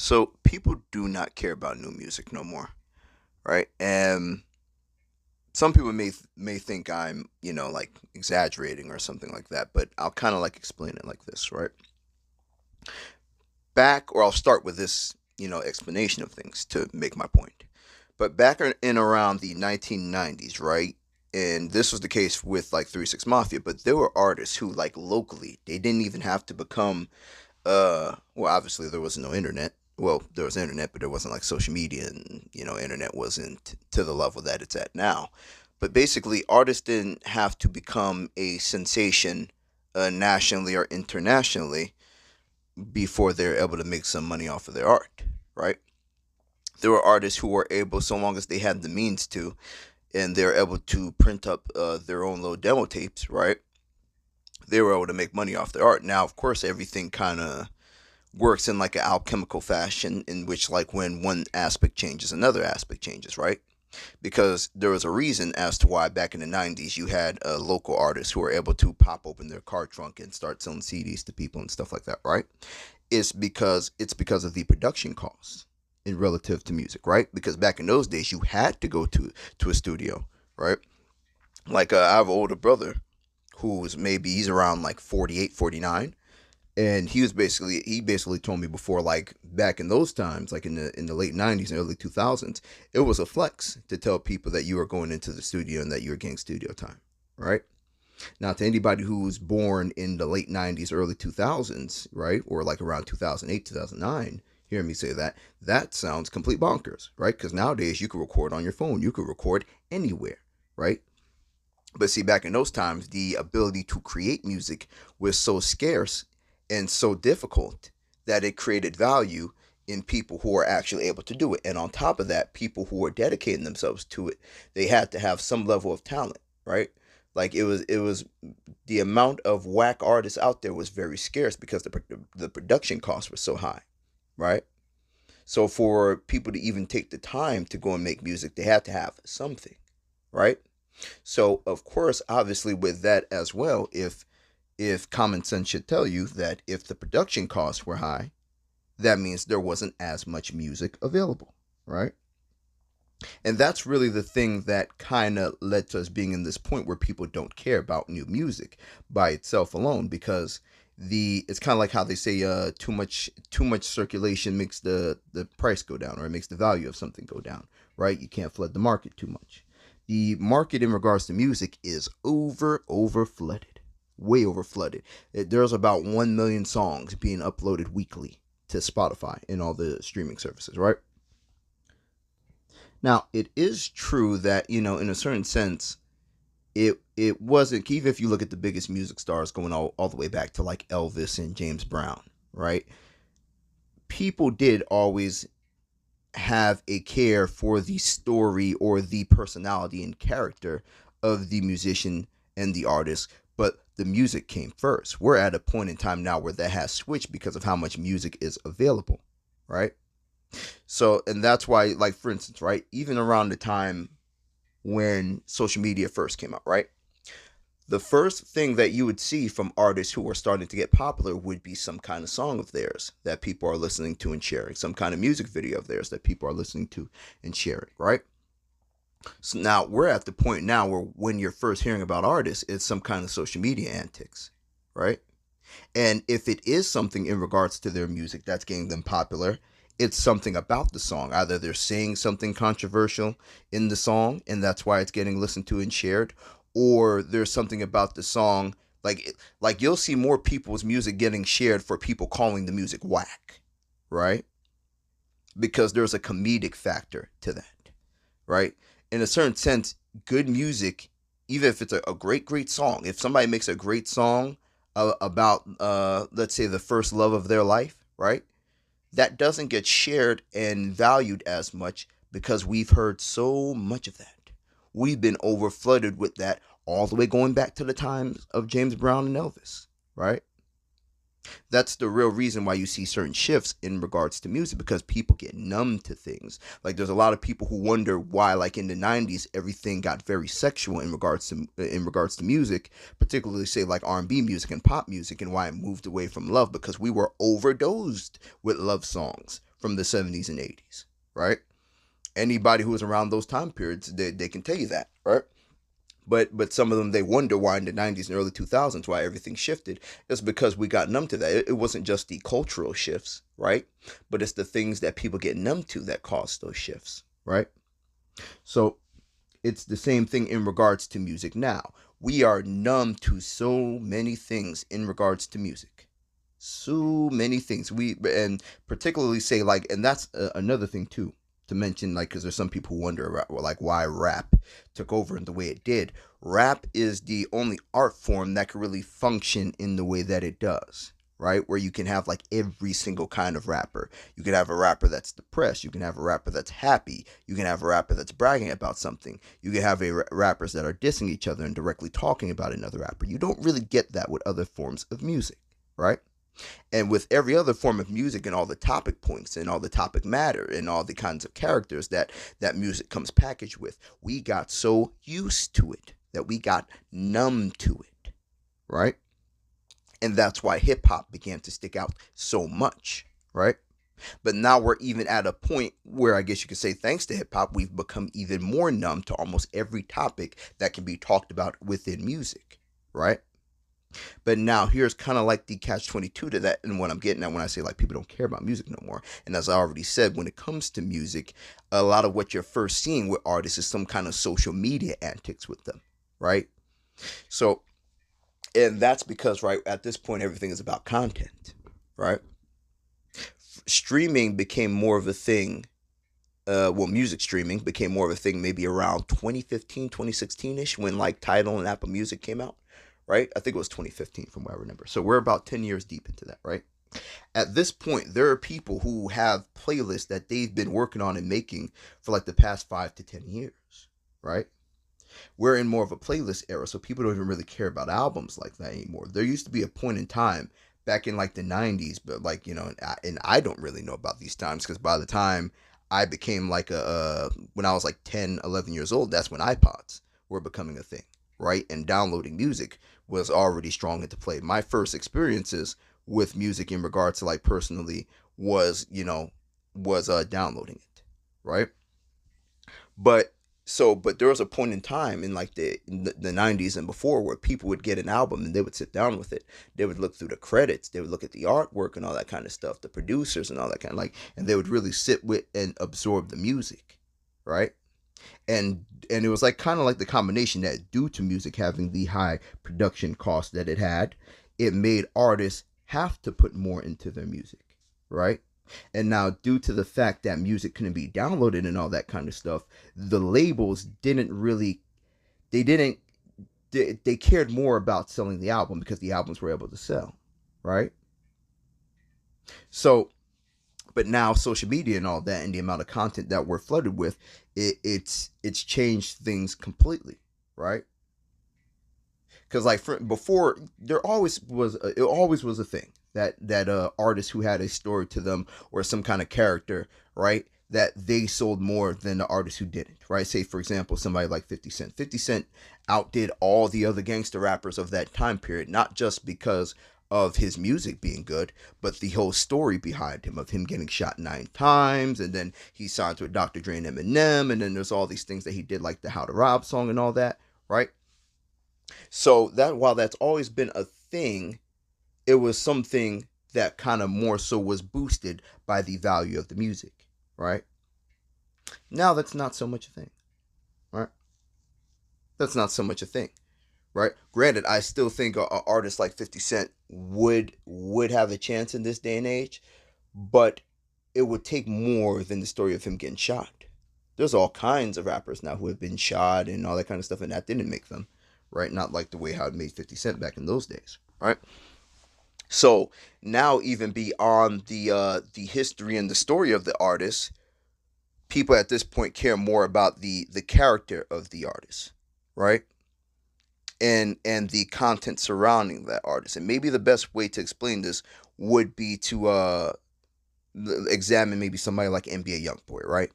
So people do not care about new music no more, right? And some people may think I'm, like exaggerating or something like that, but I'll kind of like explain it like this, right? I'll start with this, explanation of things to make my point. But back in around the 1990s, right? And this was the case with like 3 6 Mafia, but there were artists who like locally, they didn't even have to become well, obviously there was no internet. Well, there was internet, but there wasn't like social media, and internet wasn't to the level that it's at now. But basically, artists didn't have to become a sensation nationally or internationally before they're able to make some money off of their art, right? There were artists who were able, so long as they had the means to, and they're able to print up their own little demo tapes, right? They were able to make money off their art. Now, of course, everything kind of works in like an alchemical fashion in which like when one aspect changes another aspect changes, right? Because there was a reason as to why back in the 90s you had local artists who were able to pop open their car trunk and start selling CDs to people and stuff like that, right? It's because of the production costs in relative to music, right? Because back in those days you had to go to a studio, right? Like I have an older brother who's maybe he's around like 48, 49, and he basically told me before, like back in those times, like in the late 90s and early 2000s, it was a flex to tell people that you were going into the studio and that you were getting studio time, right? Now, to anybody who's born in the late 90s, early 2000s, right, or like around 2008, 2009, hearing me say that, that sounds complete bonkers, right? Because nowadays you can record on your phone, you can record anywhere, right? But see, back in those times, the ability to create music was so scarce and so difficult that it created value in people who are actually able to do it. And on top of that, people who are dedicating themselves to it, they had to have some level of talent, right? Like it was the amount of whack artists out there was very scarce because the production costs were so high, right? So for people to even take the time to go and make music, they had to have something, right? So of course, obviously, with that as well, if common sense should tell you that if the production costs were high, that means there wasn't as much music available, right? And that's really the thing that kind of led to us being in this point where people don't care about new music by itself alone, because the it's kind of like how they say too much circulation makes the price go down, or it makes the value of something go down, right? You can't flood the market too much. The market in regards to music is over flooded, way over flooded. There's about 1 million songs being uploaded weekly to Spotify and all the streaming services, right? Now, it is true that, in a certain sense, it wasn't, even if you look at the biggest music stars going all the way back to like Elvis and James Brown, right? People did always have a care for the story or the personality and character of the musician and the artist, but the music came first. We're at a point in time now where that has switched because of how much music is available, right? So, and that's why, like, for instance, right, even around the time when social media first came out, right, the first thing that you would see from artists who are starting to get popular would be some kind of song of theirs that people are listening to and sharing, some kind of music video of theirs that people are listening to and sharing, right? So now we're at the point now where when you're first hearing about artists, it's some kind of social media antics, right? And if it is something in regards to their music that's getting them popular, it's something about the song. Either they're saying something controversial in the song, and that's why it's getting listened to and shared, or there's something about the song. Like you'll see more people's music getting shared for people calling the music whack, right? Because there's a comedic factor to that, right? In a certain sense, good music, even if it's a great song, if somebody makes a great song about, let's say, the first love of their life, right? That doesn't get shared and valued as much because we've heard so much of that. We've been over flooded with that all the way going back to the times of James Brown and Elvis, right? That's the real reason why you see certain shifts in regards to music, because people get numb to things. Like there's a lot of people who wonder why, like in the 90s, everything got very sexual in regards to music, particularly say like R&B music and pop music, and why it moved away from love, because we were overdosed with love songs, from the 70s and 80s, right? Anybody who was around those time periods, they can tell you that, right? But some of them, they wonder why in the 90s and early 2000s why everything shifted. It's because we got numb to that. It wasn't just the cultural shifts, right? But it's the things that people get numb to that cause those shifts, right? So it's the same thing in regards to music now. We are numb to so many things in regards to music. So many things. And particularly say like, and that's another thing too to mention, like, because there's some people who wonder about, well, like, why rap took over in the way it did. Rap is the only art form that can really function in the way that it does, right? Where you can have like every single kind of rapper. You can have a rapper that's depressed. You can have a rapper that's happy. You can have a rapper that's bragging about something. You can have rappers that are dissing each other and directly talking about another rapper. You don't really get that with other forms of music, right? And with every other form of music and all the topic points and all the topic matter and all the kinds of characters that music comes packaged with, we got so used to it that we got numb to it, right? And that's why hip hop began to stick out so much, right? But now we're even at a point where I guess you could say, thanks to hip hop, we've become even more numb to almost every topic that can be talked about within music, right? But now here's kind of like the catch 22 to that, and what I'm getting at when I say like people don't care about music no more. And as I already said, when it comes to music, a lot of what you're first seeing with artists is some kind of social media antics with them, right? So, and that's because right at this point everything is about content, right? Streaming became more of a thing. Well, music streaming became more of a thing maybe around 2015, 2016ish when like Tidal and Apple Music came out, right? I think it was 2015 from what I remember. So we're about 10 years deep into that, right? At this point, there are people who have playlists that they've been working on and making for like the past 5 to 10 years, right? We're in more of a playlist era, so people don't even really care about albums like that anymore. There used to be a point in time back in like the 90s, but like, and I don't really know about these times because by the time I became like when I was like 10, 11 years old, that's when iPods were becoming a thing, right? And downloading music was already strong into play. My first experiences with music in regards to like personally was, downloading it, right? But but there was a point in time in like the 90s and before where people would get an album and they would sit down with it. They would look through the credits, they would look at the artwork and all that kind of stuff, the producers and all that kind of like, and they would really sit with and absorb the music, right? And it was like kind of like the combination that due to music having the high production cost that it had, it made artists have to put more into their music, right? And now, due to the fact that music couldn't be downloaded and all that kind of stuff, the labels didn't really, they didn't, they cared more about selling the album because the albums were able to sell, right? So, but now social media and all that and the amount of content that we're flooded with, it's changed things completely, right? Because like before, there always was it always was a thing that artists who had a story to them or some kind of character, right, that they sold more than the artists who didn't, right? Say for example somebody like 50 Cent. 50 Cent outdid all the other gangster rappers of that time period, not just because of his music being good, but the whole story behind him of him getting shot 9 times, and then he signed with Dr. Dre and Eminem, and then there's all these things that he did like the How to Rob song and all that, right? So that while that's always been a thing, it was something that kind of more so was boosted by the value of the music, right? Now that's not so much a thing, right? That's not so much a thing, right? Granted, I still think a artist like 50 Cent would have a chance in this day and age, but it would take more than the story of him getting shot. There's all kinds of rappers now who have been shot and all that kind of stuff, and that didn't make them, right? Not like the way how it made 50 Cent back in those days, right? So now, even beyond the history and the story of the artist, people at this point care more about the character of the artist, right? And the content surrounding that artist. And maybe the best way to explain this would be to examine maybe somebody like NBA YoungBoy, right?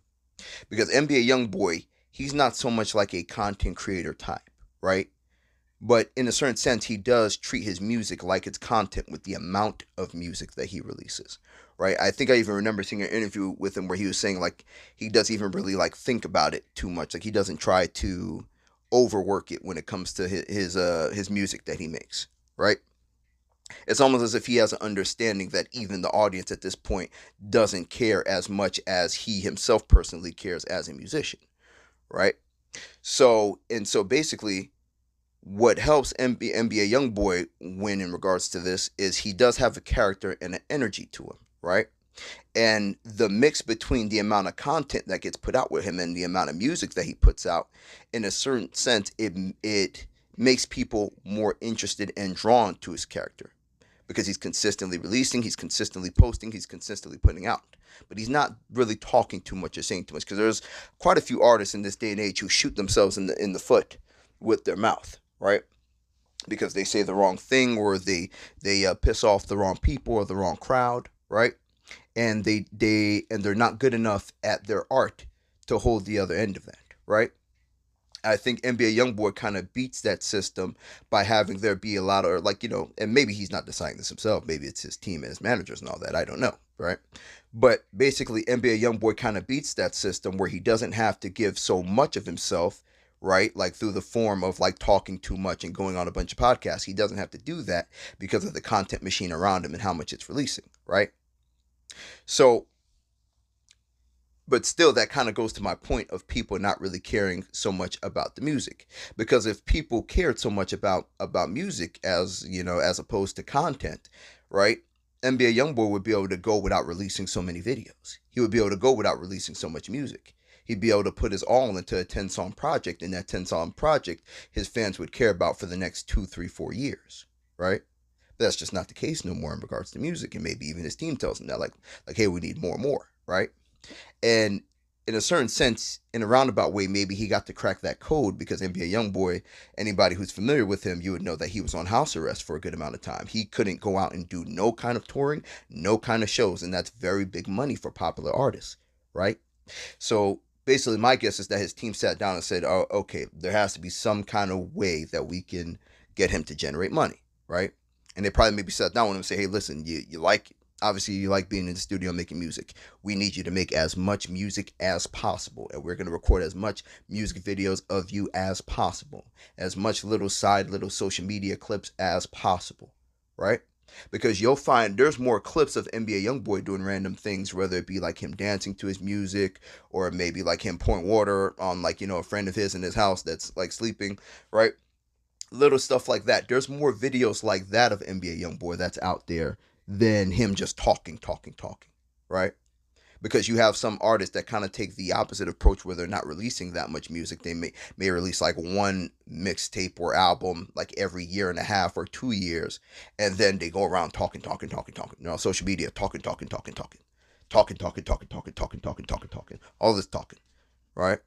Because NBA YoungBoy, he's not so much like a content creator type, right? but in a certain sense, he does treat his music like it's content with the amount of music that he releases, right? I think I even remember seeing an interview with him where he was saying like he doesn't even really like think about it too much. Like he doesn't try to overwork it when it comes to his music that he makes, right? It's almost as if he has an understanding that even the audience at this point doesn't care as much as he himself personally cares as a musician, right? So basically, what helps NBA YoungBoy win in regards to this is he does have a character and an energy to him, right? And the mix between the amount of content that gets put out with him and the amount of music that he puts out, in a certain sense, it makes people more interested and drawn to his character because he's consistently releasing, he's consistently posting, he's consistently putting out. But he's not really talking too much or saying too much because there's quite a few artists in this day and age who shoot themselves in the foot with their mouth, right? Because they say the wrong thing or they piss off the wrong people or the wrong crowd, right? And they're not good enough at their art to hold the other end of that, right? I think NBA YoungBoy kind of beats that system by having there be a lot of like and maybe he's not deciding this himself. Maybe it's his team and his managers and all that. I don't know, right? But basically, NBA YoungBoy kind of beats that system where he doesn't have to give so much of himself, right? Like through the form of like talking too much and going on a bunch of podcasts. He doesn't have to do that because of the content machine around him and how much it's releasing, right? So but still that kind of goes to my point of people not really caring so much about the music, because if people cared so much about music as as opposed to content, right? NBA YoungBoy would be able to go without releasing so many videos. He would be able to go without releasing so much music. He'd be able to put his all into a 10-song project, and that 10-song project his fans would care about for the next 2, 3, 4 years, right? That's just not the case no more in regards to music, and maybe even his team tells him that, like hey, we need more and more, right? And in a certain sense, in a roundabout way, maybe he got to crack that code because NBA YoungBoy, anybody who's familiar with him, you would know that he was on house arrest for a good amount of time. He couldn't go out and do no kind of touring, no kind of shows, and that's very big money for popular artists, right? So basically, my guess is that his team sat down and said, "Oh, okay, there has to be some kind of way that we can get him to generate money, right?" And they probably maybe sat down with him and say, "Hey, listen, you like obviously you like being in the studio making music. We need you to make as much music as possible, and we're going to record as much music videos of you as possible, as much little social media clips as possible, right?" Because you'll find there's more clips of NBA YoungBoy doing random things, whether it be like him dancing to his music, or maybe like him pouring water on like a friend of his in his house that's like sleeping, right? Little stuff like that. There's more videos like that of NBA YoungBoy that's out there than him just talking, right? Because you have some artists that kind of take the opposite approach where they're not releasing that much music. They may release like one mixtape or album like every year and a half or 2 years, and then they go around talking. Social media talking, all this talking, right?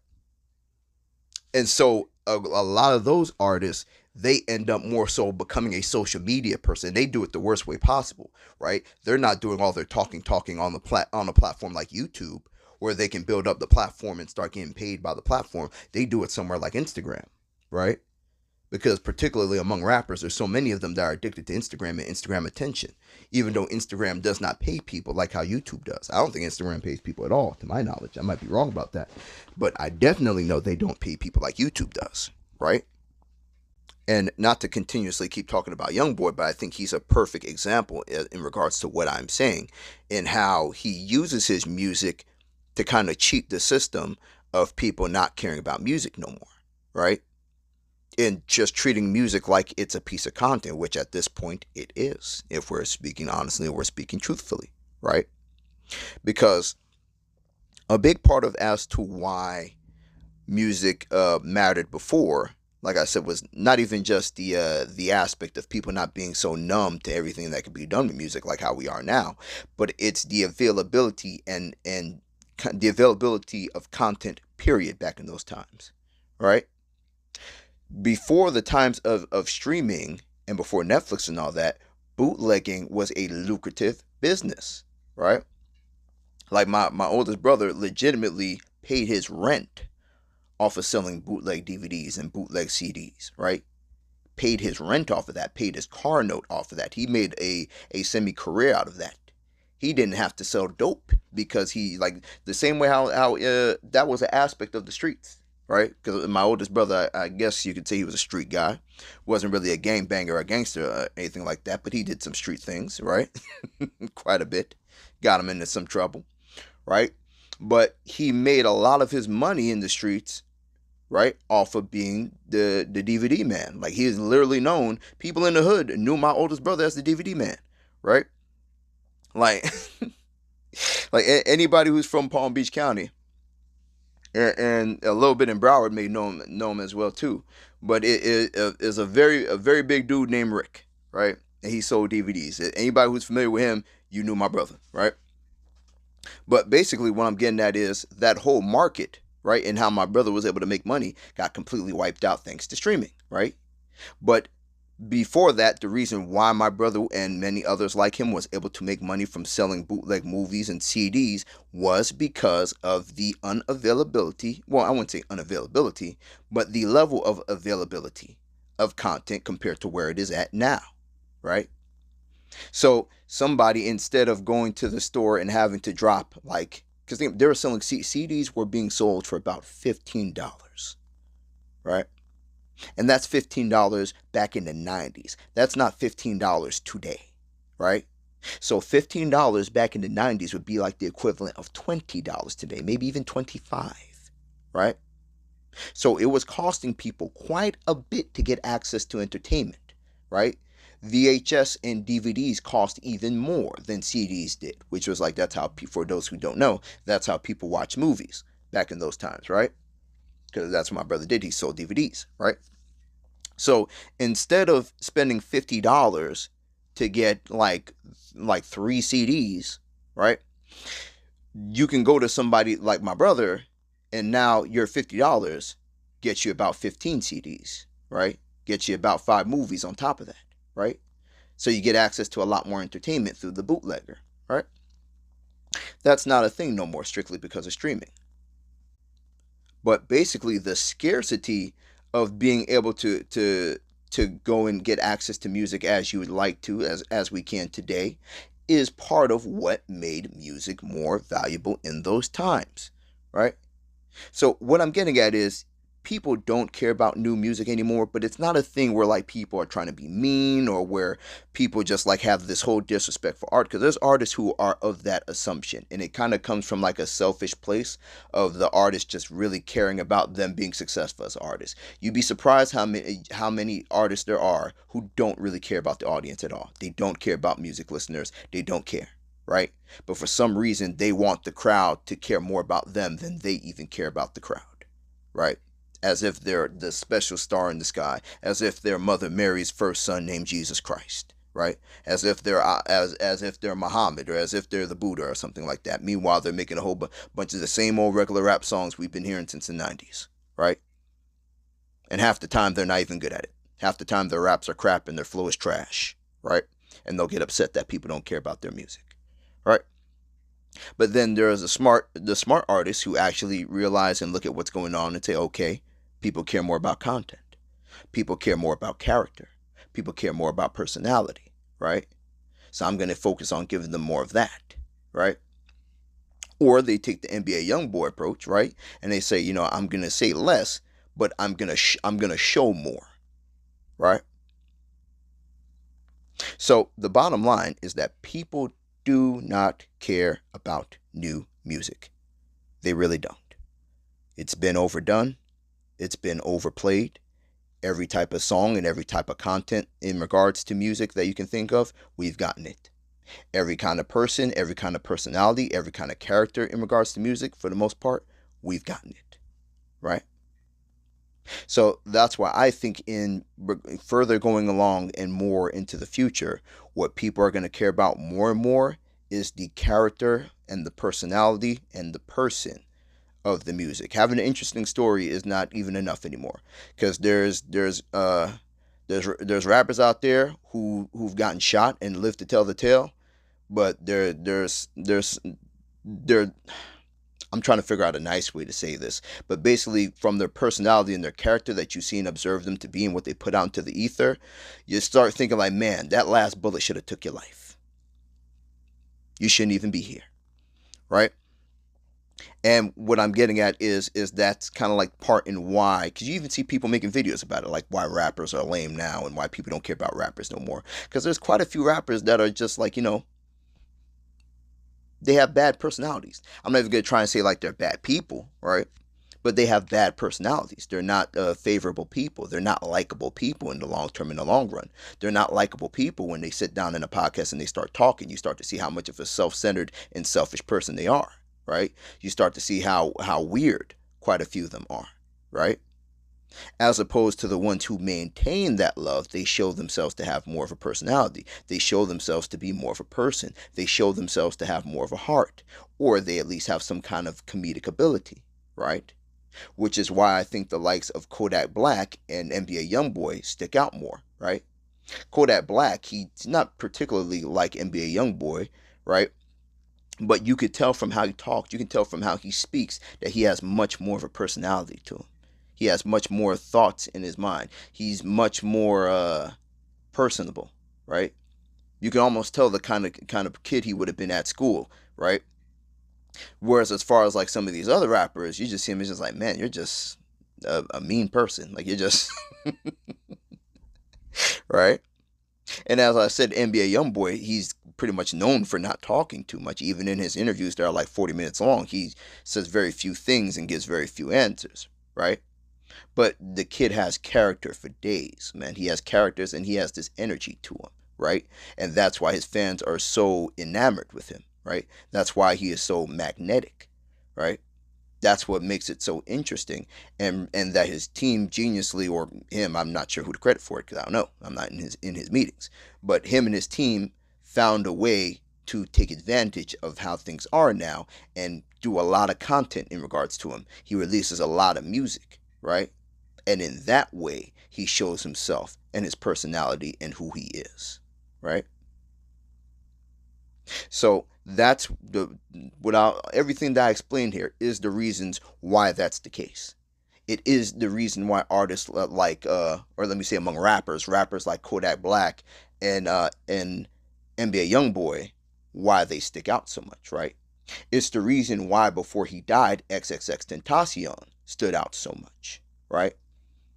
And so a lot of those artists, they end up more so becoming a social media person. They do it the worst way possible, right? They're not doing all their talking on on a platform like YouTube, where they can build up the platform and start getting paid by the platform. They do it somewhere like Instagram, right? Because particularly among rappers, there's so many of them that are addicted to Instagram and Instagram attention, even though Instagram does not pay people like how YouTube does. I don't think Instagram pays people at all, to my knowledge. I might be wrong about that, but I definitely know they don't pay people like YouTube does, right? And not to continuously keep talking about YoungBoy, but I think he's a perfect example in regards to what I'm saying, in how he uses his music to kind of cheat the system of people not caring about music no more, right? And just treating music like it's a piece of content, which at this point it is, if we're speaking honestly or we're speaking truthfully, right? Because a big part of as to why music mattered before, like I said, was not even just the aspect of people not being so numb to everything that could be done with music like how we are now, but it's the availability and the availability of content. Period. Back in those times, right? Before the times of streaming and before Netflix and all that, bootlegging was a lucrative business, right? Like my oldest brother legitimately paid his rent off of selling bootleg DVDs and bootleg CDs, right? paid his rent off of that, paid his car note off of that. He made a semi career out of that. He didn't have to sell dope because he, like, the same way how that was an aspect of the streets, right? Because my oldest brother, I guess you could say he was a street guy, wasn't really a gangbanger or a gangster or anything like that, but he did some street things, right? Quite a bit, got him into some trouble, right? But he made a lot of his money in the streets, right, off of being the DVD man. Like, he is literally known. People in the hood knew my oldest brother as the DVD man, right? Like, like anybody who's from Palm Beach County and a little bit in Broward may know him as well too. But it is a very big dude named Rick, right? And he sold DVDs. Anybody who's familiar with him, you knew my brother, right? But basically, what I'm getting at is that whole market, right, and how my brother was able to make money got completely wiped out thanks to streaming, right? But before that, the reason why my brother and many others like him was able to make money from selling bootleg movies and CDs was because of the unavailability. Well, I wouldn't say unavailability, but the level of availability of content compared to where it is at now, right? So somebody, instead of going to the store and having to drop, like, because they were selling CDs were being sold for about $15, right? And that's $15 back in the 90s. That's not $15 today, right? So $15 back in the 90s would be like the equivalent of $20 today, maybe even 25, right? So it was costing people quite a bit to get access to entertainment, right? VHS and DVDs cost even more than CDs did, which was like, that's how, for those who don't know, that's how people watch movies back in those times, right? Because that's what my brother did. He sold DVDs, right? So instead of spending $50 to get like 3 CDs, right? You can go to somebody like my brother, and now your $50 gets you about 15 CDs, right? Gets you about 5 movies on top of that, right? So you get access to a lot more entertainment through the bootlegger, right? That's not a thing no more, strictly because of streaming. But basically, the scarcity of being able to go and get access to music as you would like to, as we can today, is part of what made music more valuable in those times, right? So what I'm getting at is, people don't care about new music anymore, but it's not a thing where like people are trying to be mean, or where people just like have this whole disrespect for art, because there's artists who are of that assumption, and it kind of comes from like a selfish place of the artist just really caring about them being successful as artists. You'd be surprised how many artists there are who don't really care about the audience at all. They don't care about music listeners. They don't care, right? But for some reason, they want the crowd to care more about them than they even care about the crowd, right? As if they're the special star in the sky, as if they're Mother Mary's first son named Jesus Christ, right? As if they're as if they're Muhammad, or as if they're the Buddha or something like that. Meanwhile, they're making a whole bunch of the same old regular rap songs we've been hearing since the 90s, right? And half the time they're not even good at it. Half the time their raps are crap and their flow is trash, right? And they'll get upset that people don't care about their music, right? But then there's the smart artists who actually realize and look at what's going on and say, okay, people care more about content. People care more about character. People care more about personality, right? So I'm going to focus on giving them more of that, right? Or they take the NBA YoungBoy approach, right? And they say, I'm going to say less, but I'm going to show more, right? So the bottom line is that people do not care about new music. They really don't. It's been overdone. It's been overplayed. Every type of song and every type of content in regards to music that you can think of, we've gotten it. Every kind of person, every kind of personality, every kind of character in regards to music, for the most part, we've gotten it, right? So that's why I think in further going along and more into the future, what people are going to care about more and more is the character and the personality and the person of the music. Having an interesting story is not even enough anymore, because there's rappers out there who've gotten shot and lived to tell the tale, but there I'm trying to figure out a nice way to say this, but basically from their personality and their character that you see and observe them to be and what they put out into the ether, you start thinking like, man, that last bullet should have took your life. You shouldn't even be here, right? And what I'm getting at is that's kind of like part in why, because you even see people making videos about it, like why rappers are lame now and why people don't care about rappers no more. Because there's quite a few rappers that are just like, they have bad personalities. I'm not even going to try and say like they're bad people, right? But they have bad personalities. They're not favorable people. They're not likable people in the long term, in the long run. They're not likable people when they sit down in a podcast and they start talking. You start to see how much of a self-centered and selfish person they are, right? You start to see how weird quite a few of them are, right? As opposed to the ones who maintain that love, they show themselves to have more of a personality. They show themselves to be more of a person. They show themselves to have more of a heart, or they at least have some kind of comedic ability, right? Which is why I think the likes of Kodak Black and NBA Youngboy stick out more, right? Kodak Black, he's not particularly like NBA Youngboy, right? But you could tell from how he talks, you can tell from how he speaks that he has much more of a personality to him. He has much more thoughts in his mind. He's much more personable, right? You can almost tell the kind of kid he would have been at school, right? Whereas as far as like some of these other rappers, you just see him as just like, man, you're just a mean person. Like you're just right. And as I said, NBA YoungBoy, he's pretty much known for not talking too much. Even in his interviews, that are like 40 minutes long, he says very few things and gives very few answers, right? But the kid has character for days, man. He has characters and he has this energy to him, right? And that's why his fans are so enamored with him, right? That's why he is so magnetic, right? That's what makes it so interesting, and that his team geniusly, or him, I'm not sure who to credit for it because I don't know. I'm not in his meetings, but him and his team found a way to take advantage of how things are now and do a lot of content in regards to him. He releases a lot of music, right? And in that way, he shows himself and his personality and who he is, right? So that's the without everything that I explained here is the reasons why that's the case. It is the reason why artists like or let me say among rappers like Kodak Black and NBA YoungBoy, why they stick out so much, right? It's the reason why before he died, XXXTentacion stood out so much, right?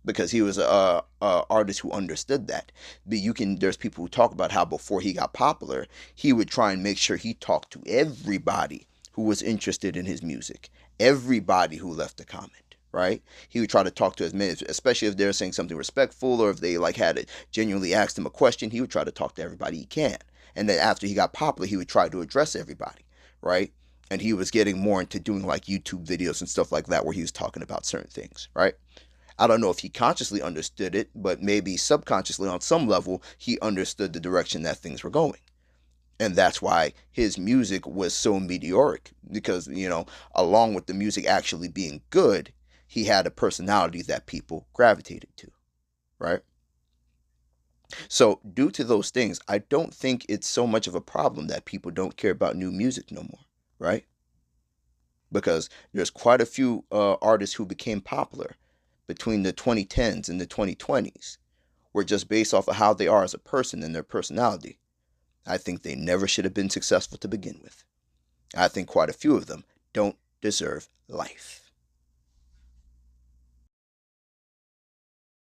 Because he was a artist who understood that. But there's people who talk about how before he got popular, he would try and make sure he talked to everybody who was interested in his music, everybody who left a comment, right? He would try to talk to as many, especially if they're saying something respectful or if they like had it genuinely asked him a question. He would try to talk to everybody he can, and then after he got popular, he would try to address everybody, right? And he was getting more into doing like YouTube videos and stuff like that where he was talking about certain things, right? I don't know if he consciously understood it, but maybe subconsciously on some level, he understood the direction that things were going. And that's why his music was so meteoric because, along with the music actually being good, he had a personality that people gravitated to, right? So, due to those things, I don't think it's so much of a problem that people don't care about new music no more, right? Because there's quite a few artists who became popular between the 2010s and the 2020s were just based off of how they are as a person and their personality. I think they never should have been successful to begin with. I think quite a few of them don't deserve life.